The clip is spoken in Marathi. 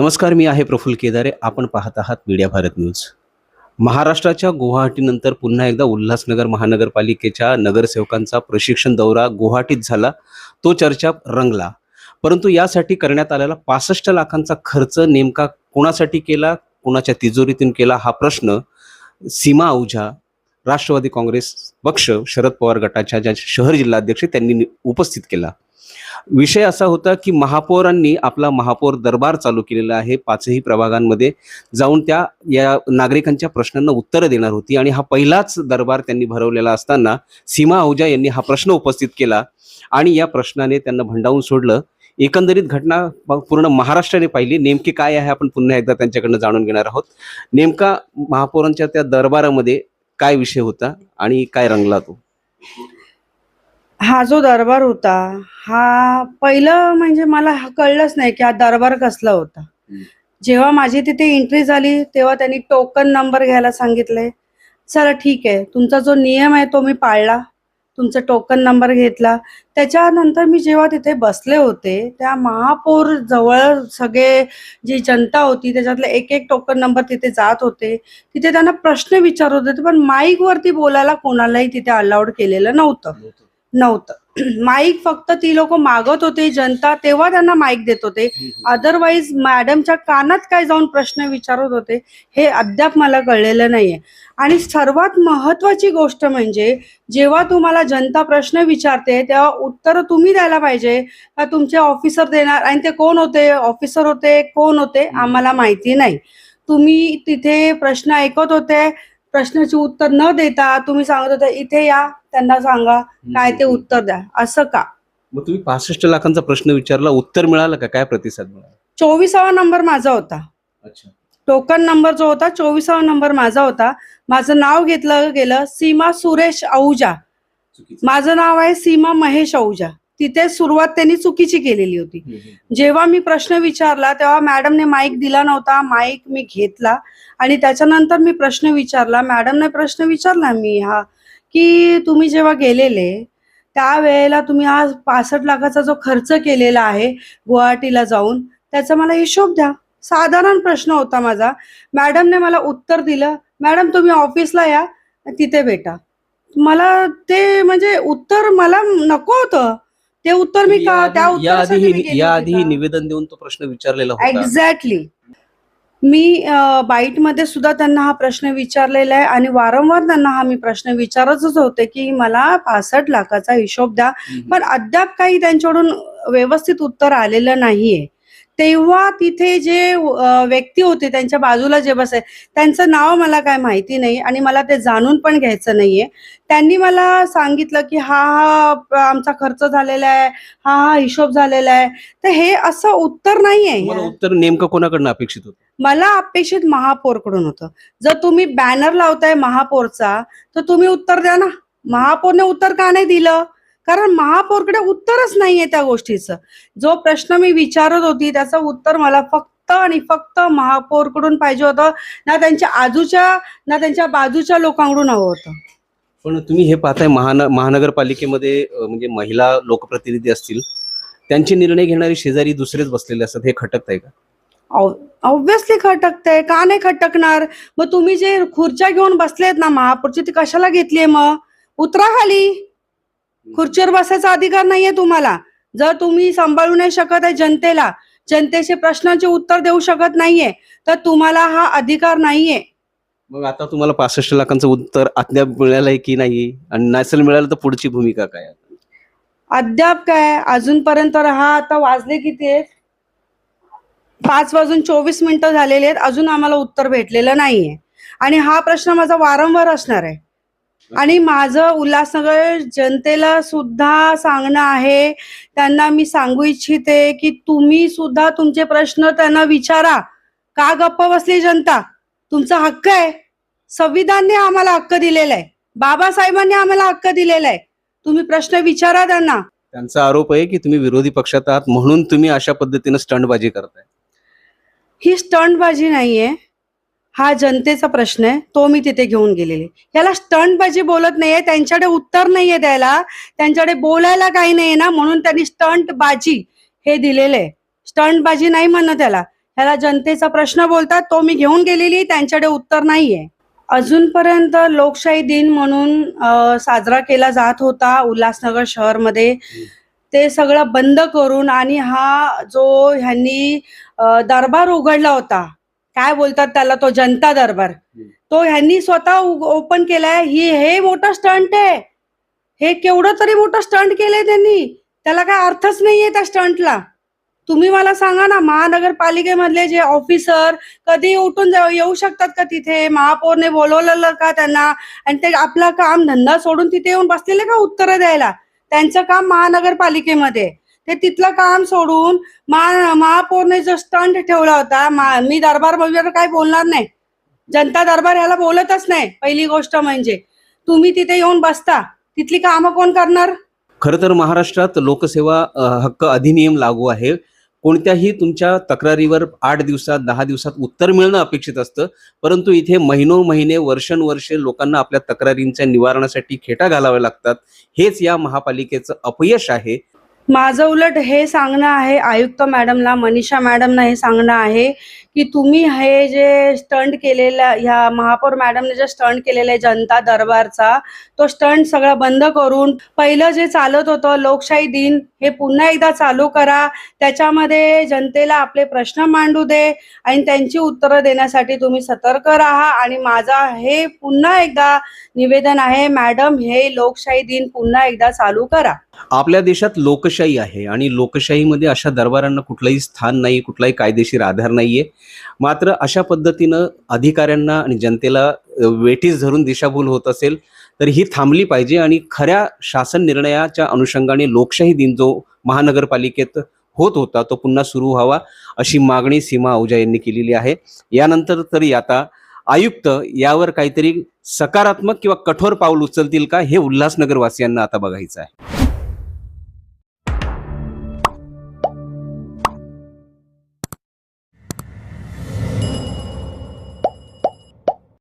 नमस्कार, मी आहे प्रफुल्ल केदारे. आपण पाहत आहात मीडिया भारत न्यूज. महाराष्ट्राच्या गुवाहाटीनंतर पुन्हा एकदा उल्हासनगर महानगरपालिकेच्या नगरसेवकांचा प्रशिक्षण दौरा गुवाहाटीत झाला. तो चर्चा रंगला. परंतु यासाठी करण्यात आलेला 65 लाखांचा खर्च नेमका कोणासाठी केला, कोणाच्या तिजोरीतून केला, हा प्रश्न सीमा अहुजा, राष्ट्रवादी काँग्रेस पक्ष, शरद पवार गटाच्या ज्या शहर जिल्हाध्यक्ष त्यांनी उपस्थित केला. विषय असा होता की महापौरांनी आपला महापौर दरबार चालू केलेला आहे. 5ही प्रभागांमध्ये जाऊन या नागरिकांच्या प्रश्नांना उत्तरं देणार होती आणि हा पहिलाच दरबार त्यांनी भरवलेला असताना सीमा अहुजा यांनी हा प्रश्न उपस्थित केला आणि या प्रश्नाने त्यांना भंडावून सोडलं. एकंदरीत घटना पूर्ण महाराष्ट्राने पाहिली. नेमकी काय आहे आपण पुन्हा एकदा त्यांच्याकडनं जाणून घेणार आहोत. नेमका महापौरांच्या त्या दरबारामध्ये काय विषय होता आणि काय रंगला तो? हा जो दरबार होता, हा पहिलं म्हणजे मला कळलंच नाही की हा दरबार कसला होता. जेव्हा माझी तिथे एंट्री झाली तेव्हा त्यांनी टोकन नंबर घ्यायला सांगितले. चला ठीक आहे, तुमचा जो नियम आहे तो मी पाळला, तुमचा टोकन नंबर घेतला. त्याच्यानंतर मी जेव्हा तिथे बसले होते त्या महापौर जवळ सगळे जी जनता होती त्याच्यातले एक एक टोकन नंबर तिथे जात होते. तिथे त्यांना प्रश्न विचारत होते, पण माईक वरती बोलायला कोणालाही तिथे अलाउड केलेलं नव्हतं. माईक फक्त ती लोक मागत होते जनता, तेव्हा त्यांना माईक देत होते. अदरवाईज मॅडमच्या कानात काय जाऊन प्रश्न विचारत होते हे अद्याप मला कळलेलं नाहीये. आणि सर्वात महत्वाची गोष्ट म्हणजे जेव्हा तुम्हाला जनता प्रश्न विचारते तेव्हा उत्तर तुम्ही द्यायला पाहिजे का तुमचे ऑफिसर देणार? आणि ते कोण होते? ऑफिसर होते, कोण होते आम्हाला माहिती नाही. तुम्ही तिथे प्रश्न ऐकत होते, प्रश्नाची उत्तर न देता तुम्ही सांगत होते इथे या, त्यांना सांगा काय ते उत्तर द्या. असं का? मग तुम्ही 65 लाखांचा प्रश्न विचारला, उत्तर मिळालं का? काय प्रतिसाद मिळाला? 24वा नंबर माझा होता. अच्छा. टोकन नंबर जो होता 24वा नंबर माझा होता. माझं नाव घेतलं गेलं सीमा सुरेश अहुजा. माझं नाव आहे सीमा महेश अहुजा. तिथे सुरुवात त्यांनी चुकीची केलेली होती. जेव्हा मी प्रश्न विचारला तेव्हा मॅडमने माईक दिला नव्हता. माईक मी घेतला आणि त्याच्यानंतर मी प्रश्न विचारला. मॅडमने प्रश्न विचारला मी हा की तुम्ही जेव्हा गेलेले त्यावेळेला तुम्ही हा 65 लाखाचा जो खर्च केलेला आहे गुवाहाटीला जाऊन त्याचा मला हिशोब द्या. साधारण प्रश्न होता माझा. मॅडमने मला उत्तर दिलं, मॅडम तुम्ही ऑफिसला या, तिथे भेटा. मला ते म्हणजे उत्तर मला नको होतं. ते उत्तर मी का त्या याआधी निवेदन देऊन तो प्रश्न विचारलेला होता. एक्झॅक्टली. मी बाईटमध्ये सुद्धा त्यांना हा प्रश्न विचारलेला आहे आणि वारंवार त्यांना हा मी प्रश्न विचारतच होते की मला 65 लाखाचा हिशोब द्या, पण अद्याप काही त्यांच्याकडून व्यवस्थित उत्तर आलेलं नाहीये. तेव्हा तिथे जे व्यक्ती होते त्यांच्या बाजूला जे बसे त्यांचं नाव मला काय माहिती नाही आणि मला ते जाणून पण घ्यायचं नाहीये. त्यांनी मला सांगितलं की हा आमचा खर्च झालेला आहे, हा हिशोब झालेला आहे. तर हे असं उत्तर नाहीये. उत्तर नेमकं कोणाकडनं अपेक्षित होतं? मला अपेक्षित महापौरकडून होतं. जर तुम्ही बॅनर लावताय महापौरचा तर तुम्ही उत्तर द्या ना. महापौरने उत्तर का नाही दिलं? कारण महापौरकडे उत्तरच नाहीये त्या गोष्टीचं. जो प्रश्न मी विचारत होती त्याचं उत्तर मला फक्त आणि फक्त महापौरकडून पाहिजे होतं, ना त्यांच्या बाजूच्या लोकांकडून हवं होतं. पण तुम्ही हे पाहताय महानगरपालिकेमध्ये म्हणजे महिला लोकप्रतिनिधी असतील, त्यांचे निर्णय घेणारे शेजारी दुसरेच बसलेले असतात. हे खटकताय का? ऑब्व्हियसली खटकतंय. का नाही खटकणार? मग तुम्ही जे खुर्च्या घेऊन बसलेत ना महापौरची, ती कशाला घेतलीये? मग उतरा खाली. खुर्चीवर बसायचा अधिकार नाहीये तुम्हाला. जर तुम्ही सांभाळू नाही शकत आहे जनतेला, जनतेचे प्रश्नांचे उत्तर देऊ शकत नाहीये तर तुम्हाला हा अधिकार नाहीये. मग आता तुम्हाला 65 लाखांचं उत्तर अद्याप मिळालंय की नाही? आणि नसेल मिळालं तर पुढची भूमिका काय? अद्याप काय? अजूनपर्यंत हा आता वाजले किती आहेत? 5:24 झालेले आहेत. अजून आम्हाला उत्तर भेटलेलं नाहीये आणि हा प्रश्न माझा वारंवार असणार आहे. आणि माझं उल्हासनगर जनतेला सुद्धा सांगणं आहे, त्यांना मी सांगू इच्छिते की तुम्ही सुद्धा तुमचे प्रश्न त्यांना विचारा. का गप्प बसली जनता? तुमचा हक्क आहे. संविधानाने आम्हाला हक्क दिलेला आहे, बाबासाहेबांनी आम्हाला हक्क दिलेला आहे. तुम्ही प्रश्न विचारा त्यांना. त्यांचा आरोप आहे की तुम्ही विरोधी पक्षात आहात म्हणून तुम्ही अशा पद्धतीने स्टंटबाजी करताय. ही स्टंटबाजी नाहीये, हा जनतेचा प्रश्न आहे. तो मी तिथे घेऊन गेलेले. याला स्टंटबाजी बोलत नाहीये. त्यांच्याकडे उत्तर नाहीये द्यायला, त्यांच्याकडे बोलायला काही नाहीये ना, म्हणून त्यांनी स्टंटबाजी हे दिलेलं आहे. स्टंटबाजी नाही म्हणणं त्याला. ह्याला जनतेचा प्रश्न बोलतात, तो मी घेऊन गेलेली, त्यांच्याकडे उत्तर नाहीये. अजूनपर्यंत लोकशाही दिन म्हणून साजरा केला जात होता उल्हासनगर शहरमध्ये. ते सगळं बंद करून आणि हा जो ह्यांनी दरबार उघडला होता, काय बोलतात त्याला, तो जनता दरबार, तो ह्यांनी स्वतः ओपन केलाय. हे मोठा स्टंट आहे. हे केवढं तरी मोठं स्टंट केलंय त्यांनी. त्याला काय अर्थच नाहीये त्या स्टंटला. तुम्ही मला सांगा ना, महानगरपालिकेमधले जे ऑफिसर कधी उठून येऊ शकतात का तिथे? महापौरने बोलवलेलं का त्यांना? आणि ते आपलं काम धंदा सोडून तिथे येऊन बसलेले का उत्तरं द्यायला? त्यांचं काम महानगरपालिकेमध्ये, ते तिथलं काम सोडून महापौरने जो स्टंट ठेवला होता, मी दरबार वगैरे काय बोलणार नाही, जनता दरबार ह्याला बोलतच नाही. पहिली गोष्ट म्हणजे तुम्ही तिथे येऊन बसता, तिथली कामं कोण करणार? खरं तर महाराष्ट्रात लोकसेवा हक्क अधिनियम लागू आहे. कोणत्याही तुमच्या तक्रारीवर 8 दिवसात 10 दिवसात उत्तर मिळणं अपेक्षित असतं, परंतु इथे महिने वर्षानुवर्षे लोकांना आपल्या तक्रारींच्या निवारणासाठी खेटा घालावे लागतात. हेच या महापालिकेचं अपयश आहे. माझं उलट हे सांगणं आहे आयुक्त मॅडमला, मनीषा मॅडमना हे सांगणं आहे की तुम्ही हे जे स्टंट केलेला, ह्या महापौर मॅडमने जे स्टंट केलेला आहे जनता दरबारचा, तो स्टंट सगळं बंद करून पहिलं जे चालत होतं लोकशाही दिन, हे पुन्हा एकदा चालू करा. त्याच्यामध्ये जनतेला आपले प्रश्न मांडू दे आणि त्यांची उत्तरं देण्यासाठी तुम्ही सतर्क राहा. आणि माझा हे पुन्हा एकदा निवेदन आहे, मॅडम, हे लोकशाही दिन पुन्हा एकदा चालू करा. आपल्या देशात लोकशाही आहे आणि लोकशाहीमध्ये अशा दरबारांना कुठलंही स्थान नाही, कुठलाही कायदेशीर आधार नाहीये. मात्र अशा पद्धतीनं अधिकाऱ्यांना आणि जनतेला वेठीस धरून दिशाभूल होत असेल तर ही थांबली पाहिजे आणि खऱ्या शासन निर्णयाच्या अनुषंगाने लोकशाही दिन जो महानगरपालिकेत होत होता तो पुन्हा सुरू व्हावा, अशी मागणी सीमा आहूजा यांनी केलेली आहे. यानंतर तरी आता आयुक्त यावर काहीतरी सकारात्मक किंवा कठोर पाऊल उचलतील का, हे उल्हासनगर वासियांना आता बघायचं आहे.